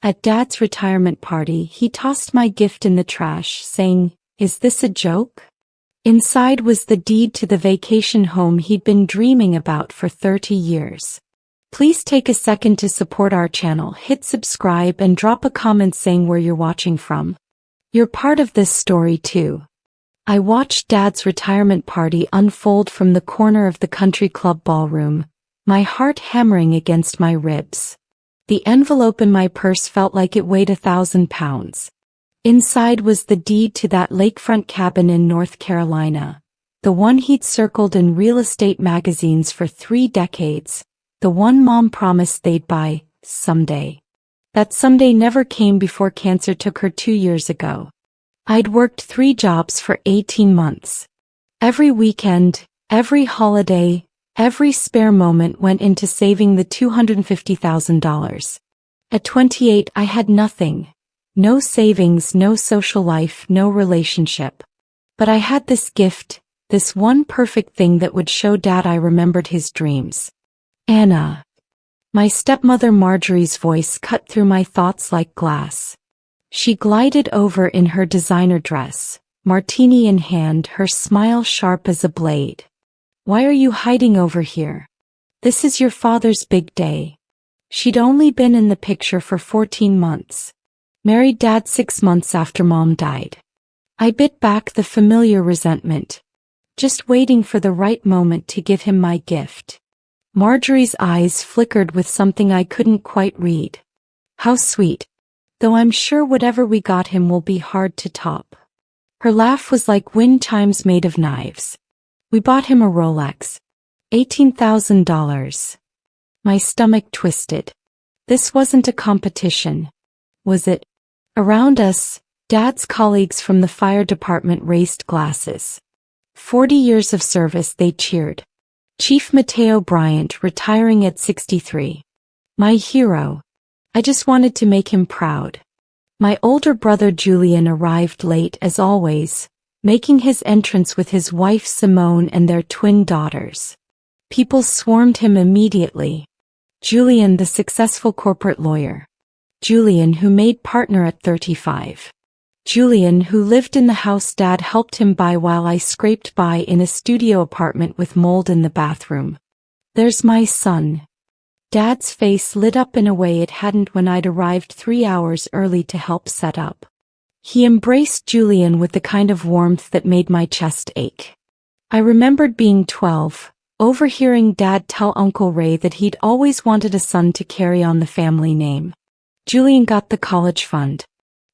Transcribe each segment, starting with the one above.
At Dad's retirement party, he tossed my gift in the trash, saying, "Is this a joke?" Inside was the deed to the vacation home he'd been dreaming about for 30 years. Please take a second to support our channel, hit subscribe and drop a comment saying where you're watching from. You're part of this story too. I watched Dad's retirement party unfold from the corner of the country club ballroom, my heart hammering against my ribs. The envelope in my purse felt like it weighed 1,000 pounds. Inside was the deed to that lakefront cabin in North Carolina, the one he'd circled in real estate magazines for 3 decades, the one Mom promised they'd buy someday. That someday never came before cancer took her 2 years ago. I'd worked 3 jobs for 18 months. Every weekend, every holiday, every spare moment went into saving the $250,000. At 28, I had nothing. No savings, no social life, no relationship. But I had this gift, this one perfect thing that would show Dad I remembered his dreams. Anna. My stepmother Marjorie's voice cut through my thoughts like glass. She glided over in her designer dress, martini in hand, her smile sharp as a blade. "Why are you hiding over here? This is your father's big day." She'd only been in the picture for 14 months. Married Dad 6 months after Mom died. I bit back the familiar resentment, just waiting for the right moment to give him my gift. Marjorie's eyes flickered with something I couldn't quite read. How sweet. Though I'm sure whatever we got him will be hard to top. Her laugh was like wind chimes made of knives. We bought him a Rolex. $18,000. My stomach twisted. This wasn't a competition, was it? Around us, Dad's colleagues from the fire department raised glasses. 40 years of service, they cheered. Chief Mateo Bryant retiring at 63. My hero. I just wanted to make him proud. My older brother Julian arrived late as always, making his entrance with his wife Simone and their twin daughters. People swarmed him immediately. Julian, the successful corporate lawyer. Julian, who made partner at 35. Julian, who lived in the house Dad helped him buy while I scraped by in a studio apartment with mold in the bathroom. There's my son. Dad's face lit up in a way it hadn't when I'd arrived 3 hours early to help set up. He embraced Julian with the kind of warmth that made my chest ache. I remembered being 12, overhearing Dad tell Uncle Ray that he'd always wanted a son to carry on the family name. Julian got the college fund.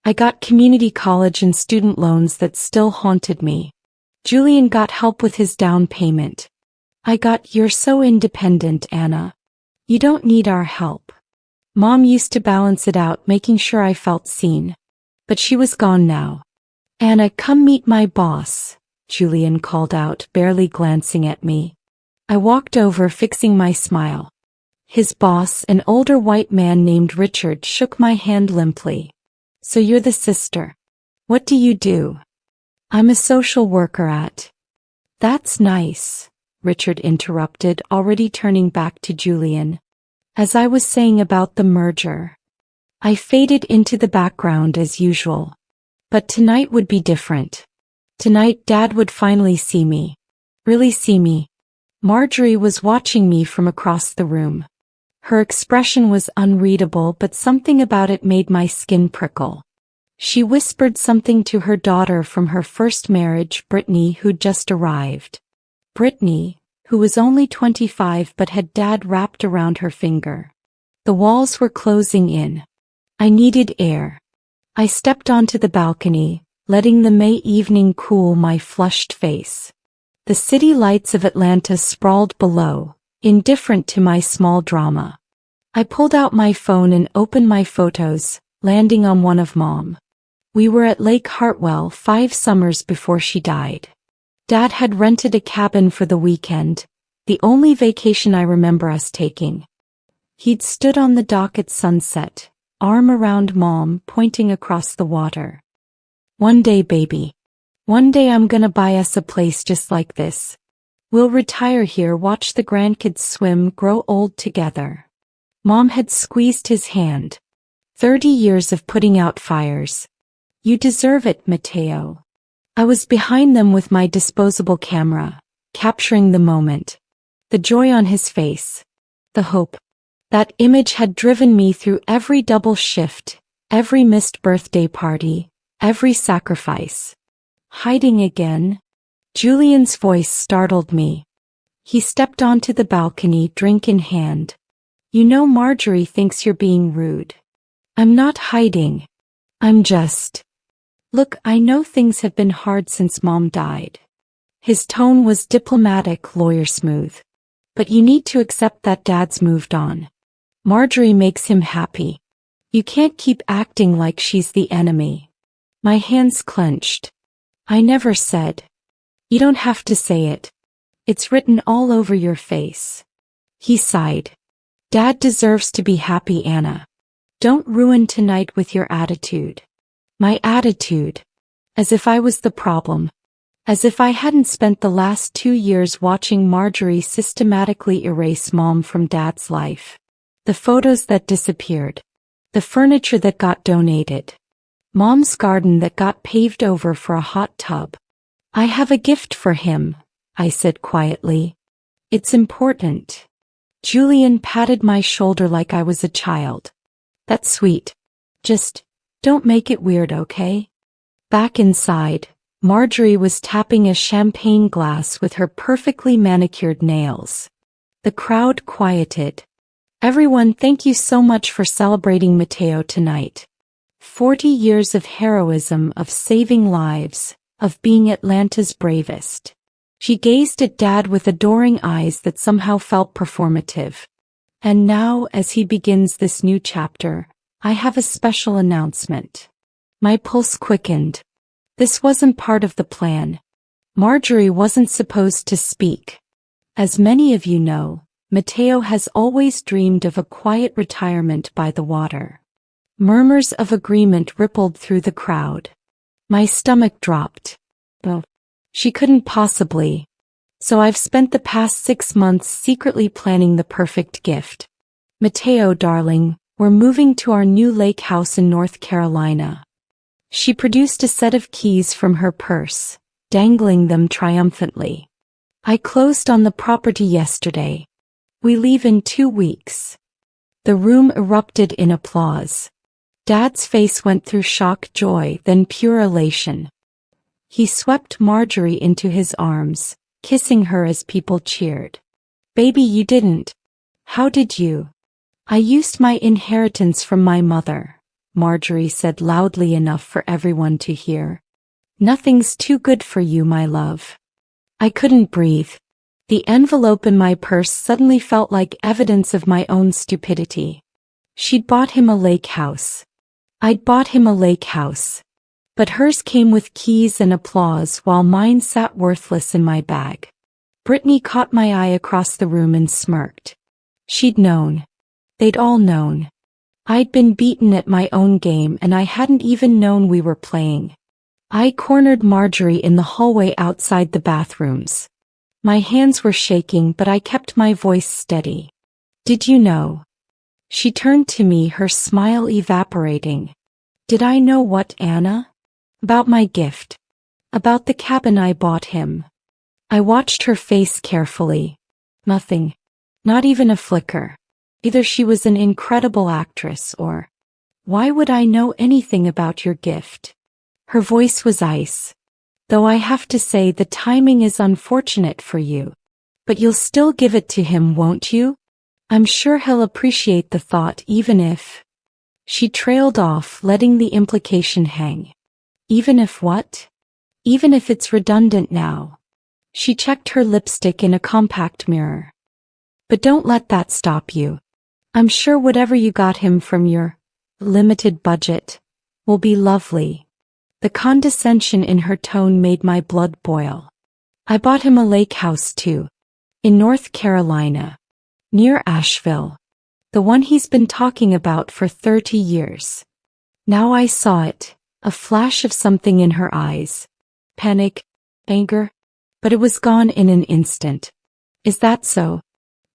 I got community college and student loans that still haunted me. Julian got help with his down payment. I got, "You're so independent, Anna. You don't need our help." Mom used to balance it out, making sure I felt seen. But she was gone now. "Anna, come meet my boss," Julian called out, barely glancing at me. I walked over, fixing my smile. His boss, an older white man named Richard, shook my hand limply. "So you're the sister. What do you do?" "I'm a social worker at—" "That's nice," Richard interrupted, already turning back to Julian. "As I was saying about the merger." I faded into the background as usual. But tonight would be different. Tonight Dad would finally see me. Really see me. Marjorie was watching me from across the room. Her expression was unreadable, but something about it made my skin prickle. She whispered something to her daughter from her first marriage, Brittany, who'd just arrived. Brittany, who was only 25 but had Dad wrapped around her finger. The walls were closing in. I needed air. I stepped onto the balcony, letting the May evening cool my flushed face. The city lights of Atlanta sprawled below, indifferent to my small drama. I pulled out my phone and opened my photos, landing on one of Mom. We were at Lake Hartwell 5 summers before she died. Dad had rented a cabin for the weekend, the only vacation I remember us taking. He'd stood on the dock at sunset, arm around Mom, pointing across the water. "One day, baby. One day I'm gonna buy us a place just like this. We'll retire here, watch the grandkids swim, grow old together." Mom had squeezed his hand. 30 years of putting out fires. You deserve it, Matteo. I was behind them with my disposable camera, capturing the moment. The joy on his face. The hope. That image had driven me through every double shift, every missed birthday party, every sacrifice. Hiding again? Julian's voice startled me. He stepped onto the balcony, drink in hand. You know Marjorie thinks you're being rude. I'm not hiding. I'm just... Look, I know things have been hard since Mom died. His tone was diplomatic, lawyer smooth. But you need to accept that Dad's moved on. Marjorie makes him happy. You can't keep acting like she's the enemy. My hands clenched. I never said. You don't have to say it. It's written all over your face. He sighed. Dad deserves to be happy, Anna. Don't ruin tonight with your attitude. My attitude. As if I was the problem. As if I hadn't spent the last 2 years watching Marjorie systematically erase Mom from Dad's life. The photos that disappeared. The furniture that got donated. Mom's garden that got paved over for a hot tub. I have a gift for him, I said quietly. It's important. Julian patted my shoulder like I was a child. That's sweet. Just, don't make it weird, okay? Back inside, Marjorie was tapping a champagne glass with her perfectly manicured nails. The crowd quieted. Everyone, thank you so much for celebrating Matteo tonight. 40 years of heroism, of saving lives, of being Atlanta's bravest. She gazed at Dad with adoring eyes that somehow felt performative. And now, as he begins this new chapter, I have a special announcement. My pulse quickened. This wasn't part of the plan. Marjorie wasn't supposed to speak. As many of you know, Matteo has always dreamed of a quiet retirement by the water. Murmurs of agreement rippled through the crowd. My stomach dropped. Oh, she couldn't possibly. So I've spent the past 6 months secretly planning the perfect gift. Matteo, darling, we're moving to our new lake house in North Carolina. She produced a set of keys from her purse, dangling them triumphantly. I closed on the property yesterday. We leave in 2 weeks. The room erupted in applause. Dad's face went through shock, joy, then pure elation. He swept Marjorie into his arms, kissing her as people cheered. Baby, you didn't. How did you? I used my inheritance from my mother, Marjorie said loudly enough for everyone to hear. Nothing's too good for you, my love. I couldn't breathe. The envelope in my purse suddenly felt like evidence of my own stupidity. She'd bought him a lake house. I'd bought him a lake house. But hers came with keys and applause while mine sat worthless in my bag. Brittany caught my eye across the room and smirked. She'd known. They'd all known. I'd been beaten at my own game and I hadn't even known we were playing. I cornered Marjorie in the hallway outside the bathrooms. My hands were shaking, but I kept my voice steady. Did you know? She turned to me, her smile evaporating. Did I know what, Anna? About my gift. About the cabin I bought him. I watched her face carefully. Nothing. Not even a flicker. Either she was an incredible actress or... Why would I know anything about your gift? Her voice was ice. Though I have to say the timing is unfortunate for you. But you'll still give it to him, won't you? I'm sure he'll appreciate the thought even if... She trailed off, letting the implication hang. Even if what? Even if it's redundant now. She checked her lipstick in a compact mirror. But don't let that stop you. I'm sure whatever you got him from your limited budget will be lovely. The condescension in her tone made my blood boil. I bought him a lake house too. In North Carolina. Near Asheville. The one he's been talking about for 30 years. Now I saw it, a flash of something in her eyes. Panic, anger, but it was gone in an instant. Is that so?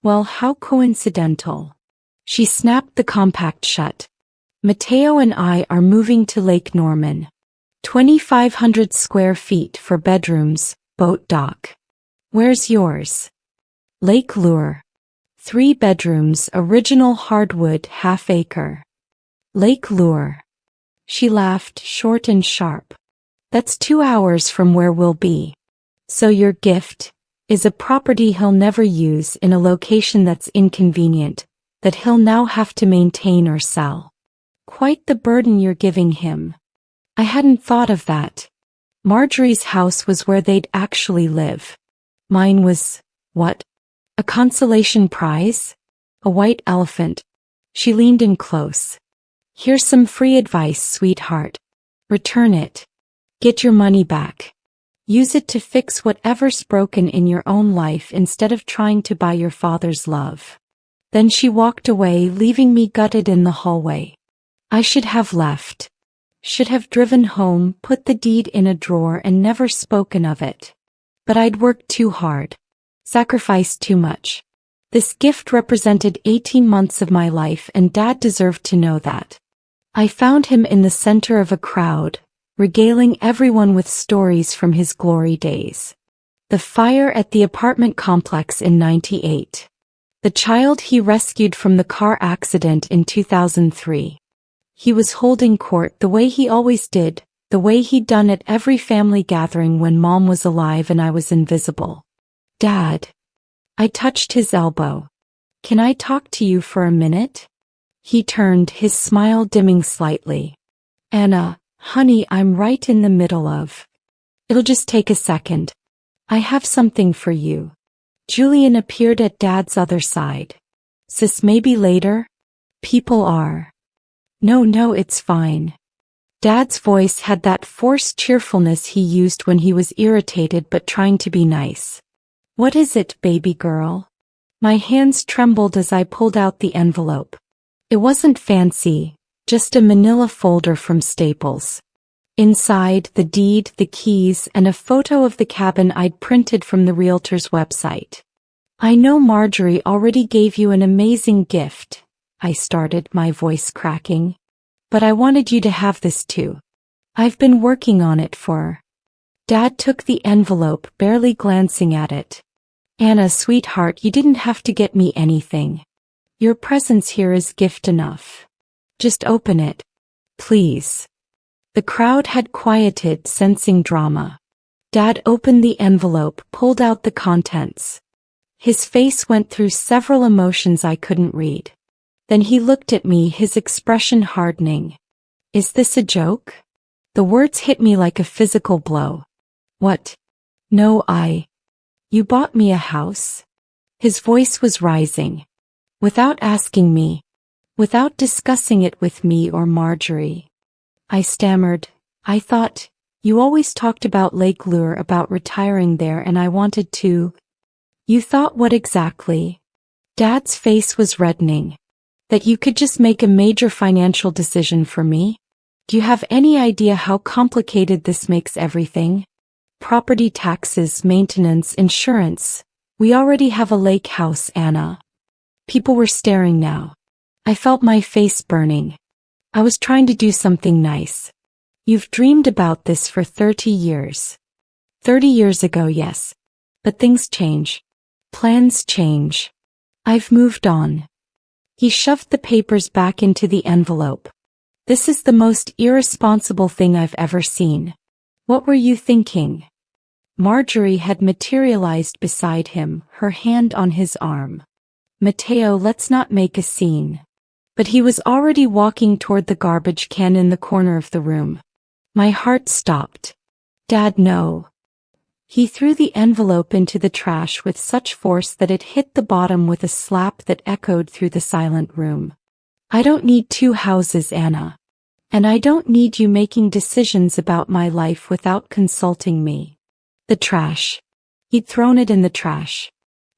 Well, how coincidental. She snapped the compact shut. Mateo and I are moving to Lake Norman. 2,500 square feet for bedrooms, boat dock. Where's yours? Lake Lure. 3 bedrooms, original hardwood, half-acre. Lake Lure. She laughed, short and sharp. That's 2 hours from where we'll be. So your gift is a property he'll never use in a location that's inconvenient, that he'll now have to maintain or sell. Quite the burden you're giving him. I hadn't thought of that. Marjorie's house was where they'd actually live. Mine was, what? A consolation prize? A white elephant. She leaned in close. Here's some free advice, sweetheart. Return it. Get your money back. Use it to fix whatever's broken in your own life instead of trying to buy your father's love. Then she walked away, leaving me gutted in the hallway. I should have left. Should have driven home, put the deed in a drawer and never spoken of it. But I'd worked too hard. Sacrificed too much. This gift represented 18 months of my life and Dad deserved to know that. I found him in the center of a crowd, regaling everyone with stories from his glory days. The fire at the apartment complex in '98. The child he rescued from the car accident in 2003. He was holding court the way he always did, the way he'd done at every family gathering when Mom was alive and I was invisible. Dad. I touched his elbow. Can I talk to you for a minute? He turned, his smile dimming slightly. Anna, honey, I'm right in the middle of. It'll just take a second. I have something for you. Julian appeared at Dad's other side. Sis, maybe later? People are. No, it's fine. Dad's voice had that forced cheerfulness he used when he was irritated but trying to be nice. What is it, baby girl? My hands trembled as I pulled out the envelope. It wasn't fancy, just a manila folder from Staples. Inside, the deed, the keys, and a photo of the cabin I'd printed from the realtor's website. I know Marjorie already gave you an amazing gift, I started, my voice cracking. But I wanted you to have this too. I've been working on it for. Dad took the envelope, barely glancing at it. Anna, sweetheart, you didn't have to get me anything. Your presence here is gift enough. Just open it. Please. The crowd had quieted, sensing drama. Dad opened the envelope, pulled out the contents. His face went through several emotions I couldn't read. Then he looked at me, his expression hardening. Is this a joke? The words hit me like a physical blow. What? No, You bought me a house? His voice was rising. Without asking me. Without discussing it with me or Marjorie. I stammered. I thought, you always talked about Lake Lure, about retiring there, and I wanted to. You thought what exactly? Dad's face was reddening. That you could just make a major financial decision for me? Do you have any idea how complicated this makes everything? Property taxes, maintenance, insurance. We already have a lake house, Anna. People were staring now. I felt my face burning. I was trying to do something nice. You've dreamed about this for 30 years. 30 years ago, yes. But things change. Plans change. I've moved on. He shoved the papers back into the envelope. This is the most irresponsible thing I've ever seen. What were you thinking? Marjorie had materialized beside him, her hand on his arm. Mateo, let's not make a scene. But he was already walking toward the garbage can in the corner of the room. My heart stopped. Dad, no. He threw the envelope into the trash with such force that it hit the bottom with a slap that echoed through the silent room. I don't need 2 houses, Anna. And I don't need you making decisions about my life without consulting me. The trash. He'd thrown it in the trash.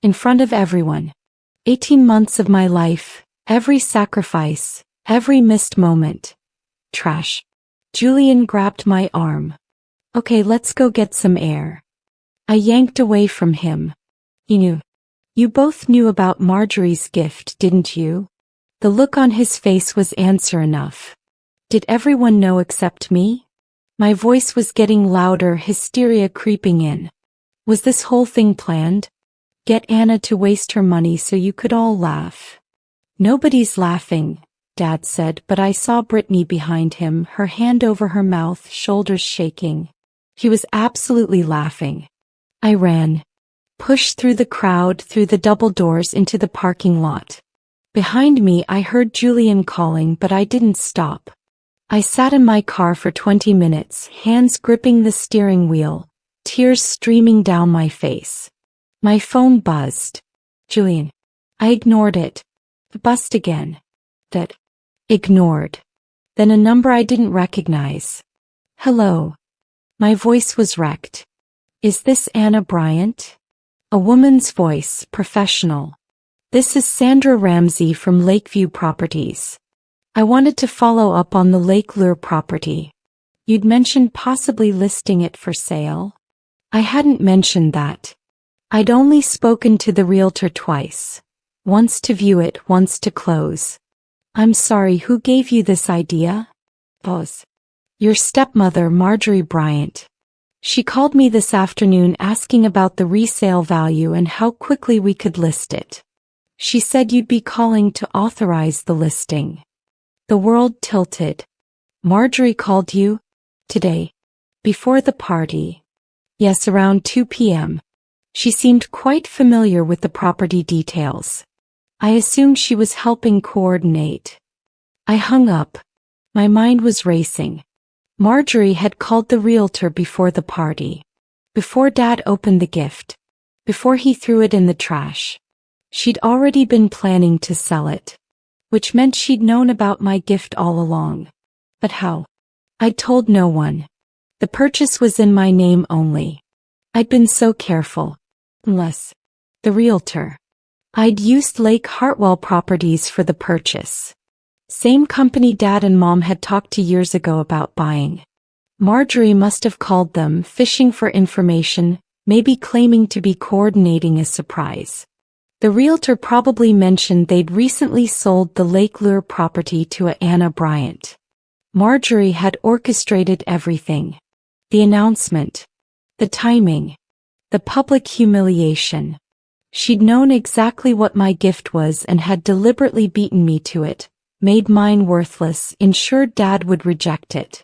In front of everyone. 18 months of my life, every sacrifice, every missed moment. Trash. Julian grabbed my arm. Okay, let's go get some air. I yanked away from him. You both knew about Marjorie's gift, didn't you? The look on his face was answer enough. Did everyone know except me? My voice was getting louder, hysteria creeping in. Was this whole thing planned? Get Anna to waste her money so you could all laugh. Nobody's laughing, Dad said, but I saw Brittany behind him, her hand over her mouth, shoulders shaking. He was absolutely laughing. I ran. Pushed through the crowd, through the double doors into the parking lot. Behind me I heard Julian calling, but I didn't stop. I sat in my car for 20 minutes, hands gripping the steering wheel, tears streaming down my face. My phone buzzed. Julian. I ignored it. Buzzed again. That. Ignored. Then a number I didn't recognize. Hello. My voice was wrecked. Is this Anna Bryant? A woman's voice, professional. This is Sandra Ramsey from Lakeview Properties. I wanted to follow up on the Lake Lure property. You'd mentioned possibly listing it for sale. I hadn't mentioned that. I'd only spoken to the realtor twice. Once to view it, once to close. I'm sorry, who gave you this idea? Pause. Your stepmother, Marjorie Bryant. She called me this afternoon asking about the resale value and how quickly we could list it. She said you'd be calling to authorize the listing. The world tilted. Marjorie called you? Today. Before the party. Yes, around 2 p.m. She seemed quite familiar with the property details. I assumed she was helping coordinate. I hung up. My mind was racing. Marjorie had called the realtor before the party. Before Dad opened the gift. Before he threw it in the trash. She'd already been planning to sell it. Which meant she'd known about my gift all along. But how? I'd told no one. The purchase was in my name only. I'd been so careful. Unless. The realtor. I'd used Lake Hartwell Properties for the purchase. Same company Dad and Mom had talked to years ago about buying. Marjorie must have called them, fishing for information, maybe claiming to be coordinating a surprise. The realtor probably mentioned they'd recently sold the Lake Lure property to a Anna Bryant. Marjorie had orchestrated everything. The announcement. The timing. The public humiliation. She'd known exactly what my gift was and had deliberately beaten me to it. Made mine worthless, ensured Dad would reject it.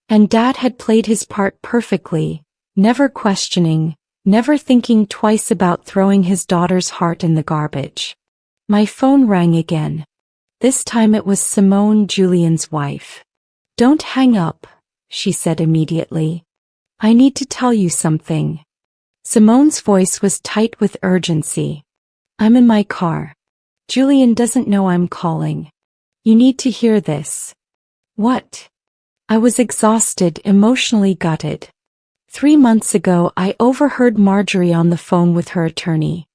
And Dad had played his part perfectly, never questioning, never thinking twice about throwing his daughter's heart in the garbage. My phone rang again. This time it was Simone, Julian's wife. Don't hang up, she said immediately. I need to tell you something. Simone's voice was tight with urgency. I'm in my car. Julian doesn't know I'm calling. You need to hear this. What? I was exhausted, emotionally gutted. 3 months ago I overheard Marjorie on the phone with her attorney.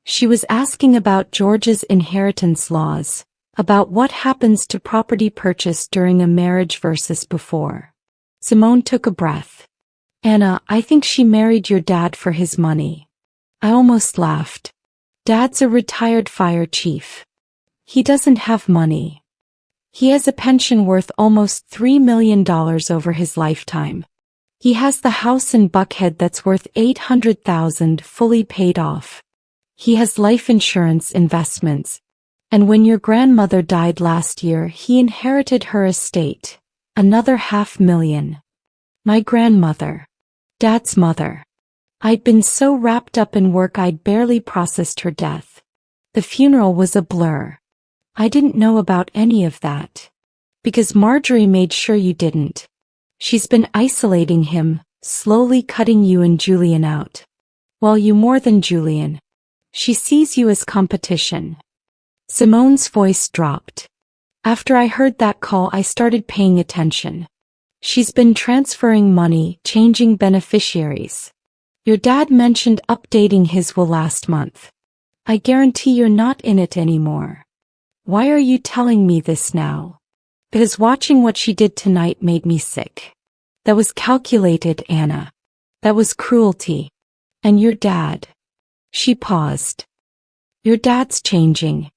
She was asking about Georgia's inheritance laws, about what happens to property purchased during a marriage versus before. Simone took a breath. Anna, I think she married your dad for his money. I almost laughed. Dad's a retired fire chief. He doesn't have money. He has a pension worth almost $3 million over his lifetime. He has the house in Buckhead that's worth $800,000 fully paid off. He has life insurance investments. And when your grandmother died last year, he inherited her estate. Another $500,000. My grandmother. Dad's mother. I'd been so wrapped up in work I'd barely processed her death. The funeral was a blur. I didn't know about any of that. Because Marjorie made sure you didn't. She's been isolating him, slowly cutting you and Julian out. Well, you more than Julian. She sees you as competition. Simone's voice dropped. After I heard that call, I started paying attention. She's been transferring money, changing beneficiaries. Your dad mentioned updating his will last month. I guarantee you're not in it anymore. Why are you telling me this now? Because watching what she did tonight made me sick. That was calculated, Anna. That was cruelty. And your dad. She paused. Your dad's changing.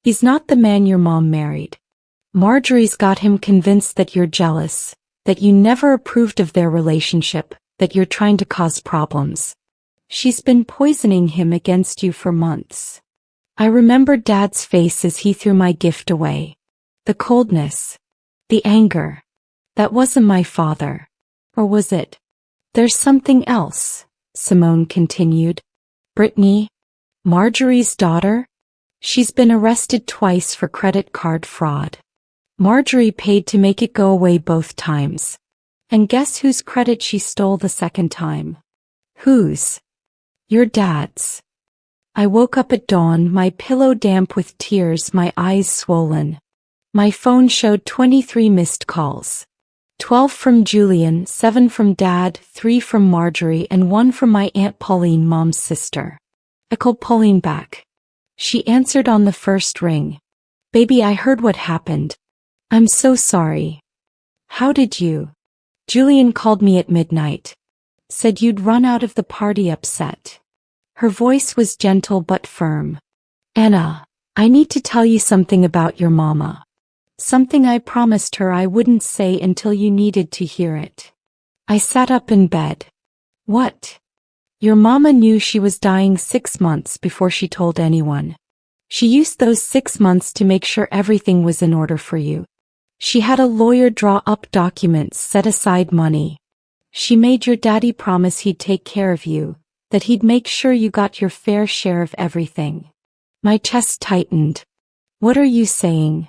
He's not the man your mom married. Marjorie's got him convinced that you're jealous, that you never approved of their relationship, that you're trying to cause problems. She's been poisoning him against you for months. I remember Dad's face as he threw my gift away. The coldness. The anger. That wasn't my father. Or was it? There's something else, Simone continued. Brittany, Marjorie's daughter? She's been arrested twice for credit card fraud. Marjorie paid to make it go away both times. And guess whose credit she stole the second time? Whose? Your dad's. I woke up at dawn, my pillow damp with tears, my eyes swollen. My phone showed 23 missed calls. 12 from Julian, 7 from Dad, 3 from Marjorie, and 1 from my Aunt Pauline, Mom's sister. I called Pauline back. She answered on the first ring. Baby, I heard what happened. I'm so sorry. How did you? Julian called me at midnight. Said you'd run out of the party upset. Her voice was gentle but firm. Anna, I need to tell you something about your mama. Something I promised her I wouldn't say until you needed to hear it. I sat up in bed. What? Your mama knew she was dying 6 months before she told anyone. She used those 6 months to make sure everything was in order for you. She had a lawyer draw up documents, set aside money. She made your daddy promise he'd take care of you, that he'd make sure you got your fair share of everything. My chest tightened. What are you saying?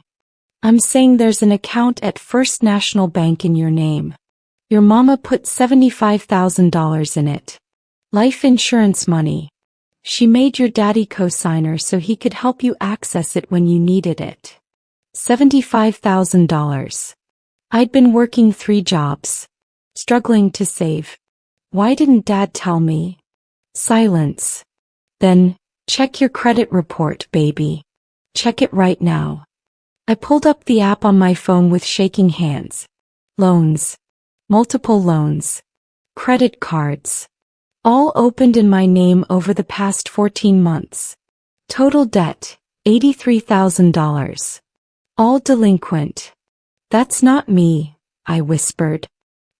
I'm saying there's an account at First National Bank in your name. Your mama put $75,000 in it. Life insurance money. She made your daddy co-signer so he could help you access it when you needed it. $75,000. I'd been working 3 jobs. Struggling to save. Why didn't Dad tell me? Silence. Then, check your credit report, baby. Check it right now. I pulled up the app on my phone with shaking hands. Loans. Multiple loans. Credit cards. All opened in my name over the past 14 months. Total debt, $83,000. All delinquent. That's not me, I whispered.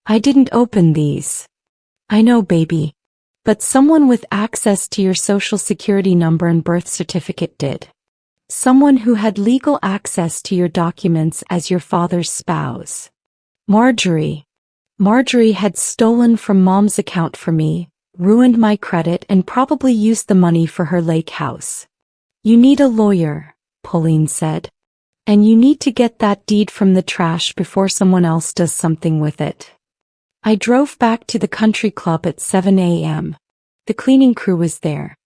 I didn't open these. I know, baby. But someone with access to your social security number and birth certificate did. Someone who had legal access to your documents as your father's spouse. Marjorie. Marjorie had stolen from Mom's account for me, ruined my credit, and probably used the money for her lake house. You need a lawyer, Pauline said. And you need to get that deed from the trash before someone else does something with it. I drove back to the country club at 7 a.m. The cleaning crew was there.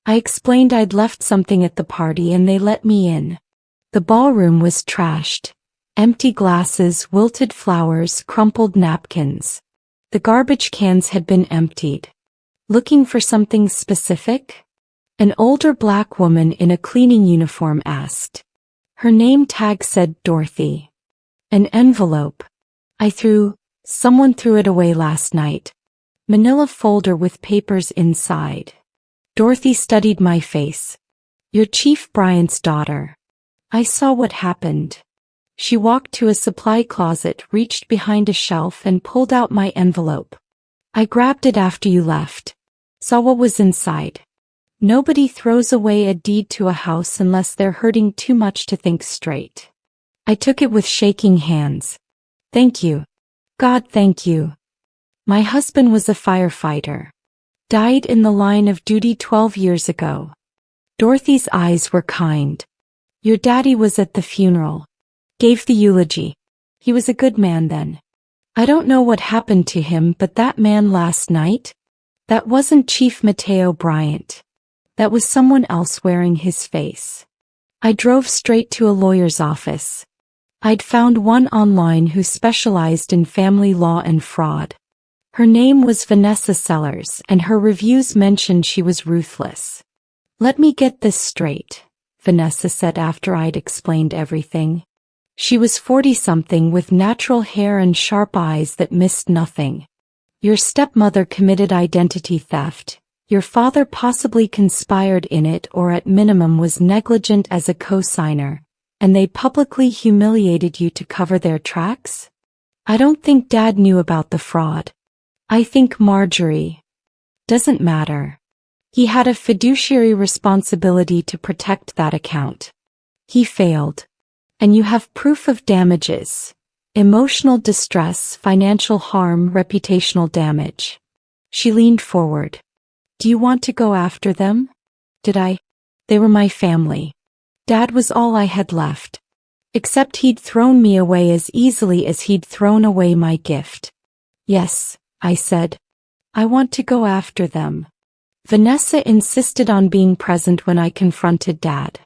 I explained I'd left something at the party and they let me in. The ballroom was trashed. Empty glasses, wilted flowers, crumpled napkins. The garbage cans had been emptied. Looking for something specific? An older black woman in a cleaning uniform asked. Her name tag said Dorothy. An envelope. Someone threw it away last night. Manila folder with papers inside. Dorothy studied my face. Your Chief Bryant's daughter. I saw what happened. She walked to a supply closet, reached behind a shelf and pulled out my envelope. I grabbed it after you left. Saw what was inside. Nobody throws away a deed to a house unless they're hurting too much to think straight. I took it with shaking hands. Thank you. God, thank you. My husband was a firefighter. Died in the line of duty 12 years ago. Dorothy's eyes were kind. Your daddy was at the funeral. Gave the eulogy. He was a good man then. I don't know what happened to him, but that man last night? That wasn't Chief Mateo Bryant. That was someone else wearing his face. I drove straight to a lawyer's office. I'd found one online who specialized in family law and fraud. Her name was Vanessa Sellers, and her reviews mentioned she was ruthless. Let me get this straight, Vanessa said after I'd explained everything. She was 40-something with natural hair and sharp eyes that missed nothing. Your stepmother committed identity theft, Your father possibly conspired in it or at minimum was negligent as a co-signer, and they publicly humiliated you to cover their tracks? I don't think Dad knew about the fraud. I think Marjorie. Doesn't matter. He had a fiduciary responsibility to protect that account. He failed. And you have proof of damages. Emotional distress, financial harm, reputational damage. She leaned forward. Do you want to go after them? Did I? They were my family. Dad was all I had left. Except he'd thrown me away as easily as he'd thrown away my gift. Yes, I said. I want to go after them. Vanessa insisted on being present when I confronted Dad.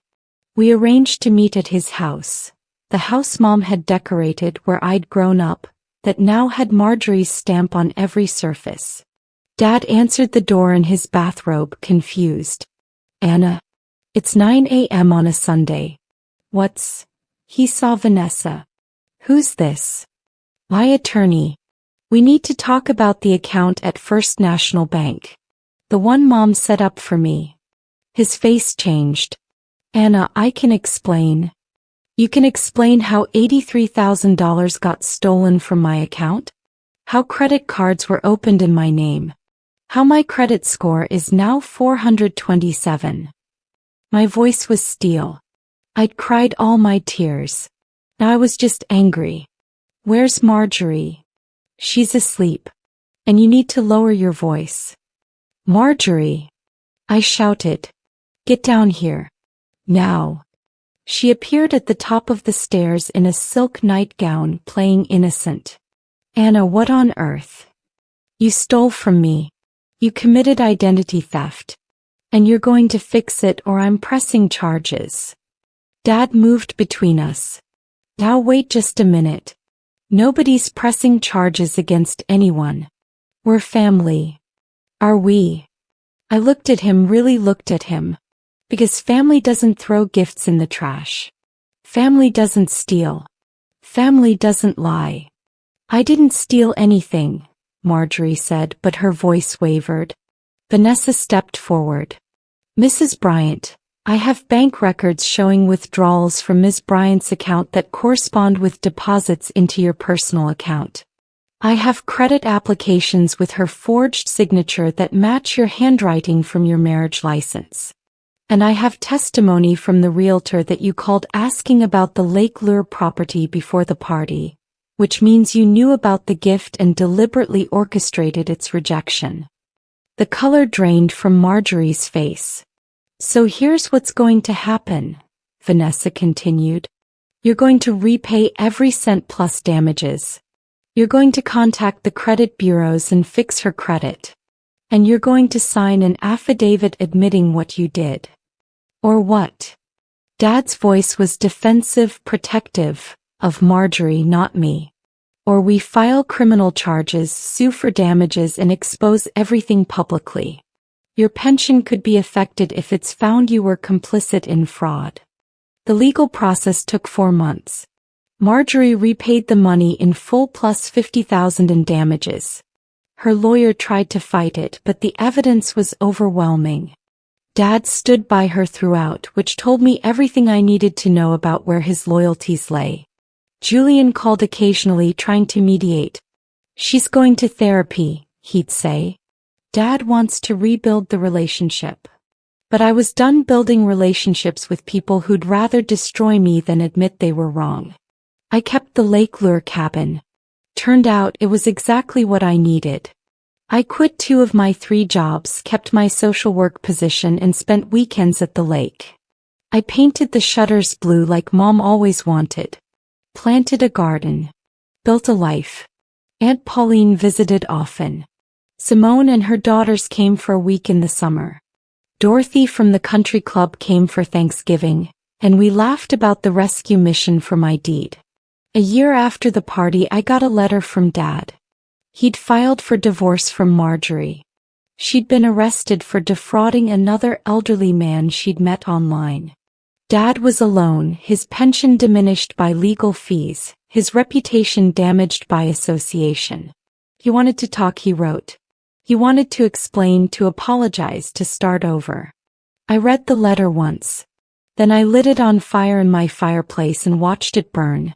We arranged to meet at his house, the house Mom had decorated where I'd grown up, that now had Marjorie's stamp on every surface. Dad answered the door in his bathrobe, confused. Anna. It's 9 a.m. on a Sunday. What's? He saw Vanessa. Who's this? My attorney. We need to talk about the account at First National Bank. The one Mom set up for me. His face changed. Anna, I can explain. You can explain how $83,000 got stolen from my account? How credit cards were opened in my name? How my credit score is now 427. My voice was steel. I'd cried all my tears. Now I was just angry. Where's Marjorie? She's asleep. And you need to lower your voice. Marjorie! I shouted. Get down here. Now. She appeared at the top of the stairs in a silk nightgown, playing innocent. Anna, what on earth? You stole from me. You committed identity theft. And you're going to fix it or I'm pressing charges. Dad moved between us. Now wait just a minute. Nobody's pressing charges against anyone. We're family. Are we? I looked at him, really looked at him. Because family doesn't throw gifts in the trash. Family doesn't steal. Family doesn't lie. I didn't steal anything, Marjorie said, but her voice wavered. Vanessa stepped forward. Mrs. Bryant, I have bank records showing withdrawals from Ms. Bryant's account that correspond with deposits into your personal account. I have credit applications with her forged signature that match your handwriting from your marriage license. And I have testimony from the realtor that you called asking about the Lake Lure property before the party, which means you knew about the gift and deliberately orchestrated its rejection. The color drained from Marjorie's face. So here's what's going to happen, Vanessa continued. You're going to repay every cent plus damages. You're going to contact the credit bureaus and fix her credit. And you're going to sign an affidavit admitting what you did. Or what? Dad's voice was defensive, protective, of Marjorie, not me. Or we file criminal charges, sue for damages and expose everything publicly. Your pension could be affected if it's found you were complicit in fraud. The legal process took 4 months. Marjorie repaid the money in full plus $50,000 in damages. Her lawyer tried to fight it, but the evidence was overwhelming. Dad stood by her throughout, which told me everything I needed to know about where his loyalties lay. Julian called occasionally, trying to mediate. She's going to therapy, he'd say. Dad wants to rebuild the relationship. But I was done building relationships with people who'd rather destroy me than admit they were wrong. I kept the Lake Lure cabin. Turned out it was exactly what I needed. I quit 2 of my 3 jobs, kept my social work position and spent weekends at the lake. I painted the shutters blue like Mom always wanted. Planted a garden. Built a life. Aunt Pauline visited often. Simone and her daughters came for a week in the summer. Dorothy from the country club came for Thanksgiving, and we laughed about the rescue mission for my deed. A year after the party I got a letter from Dad. He'd filed for divorce from Marjorie. She'd been arrested for defrauding another elderly man she'd met online. Dad was alone, his pension diminished by legal fees, his reputation damaged by association. He wanted to talk, he wrote. He wanted to explain, to apologize, to start over. I read the letter once. Then I lit it on fire in my fireplace and watched it burn.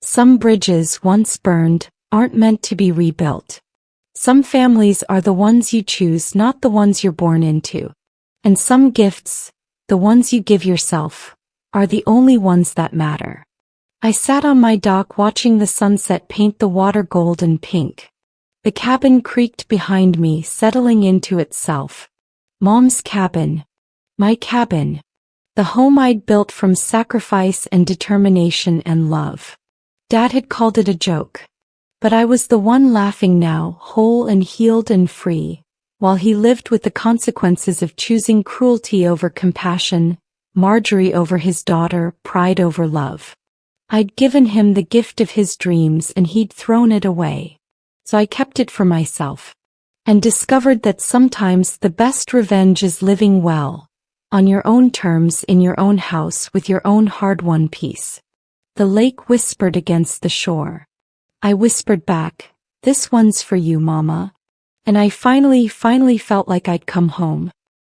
Some bridges, once burned, aren't meant to be rebuilt. Some families are the ones you choose, not the ones you're born into. And some gifts, the ones you give yourself, are the only ones that matter. I sat on my dock watching the sunset paint the water gold and pink. The cabin creaked behind me, settling into itself. Mom's cabin. My cabin. The home I'd built from sacrifice and determination and love. Dad had called it a joke. But I was the one laughing now, whole and healed and free, while he lived with the consequences of choosing cruelty over compassion, Marjorie over his daughter, pride over love. I'd given him the gift of his dreams and he'd thrown it away. So I kept it for myself. And discovered that sometimes the best revenge is living well, on your own terms in your own house with your own hard-won peace. The lake whispered against the shore. I whispered back, "This one's for you, Mama." And I finally felt like I'd come home.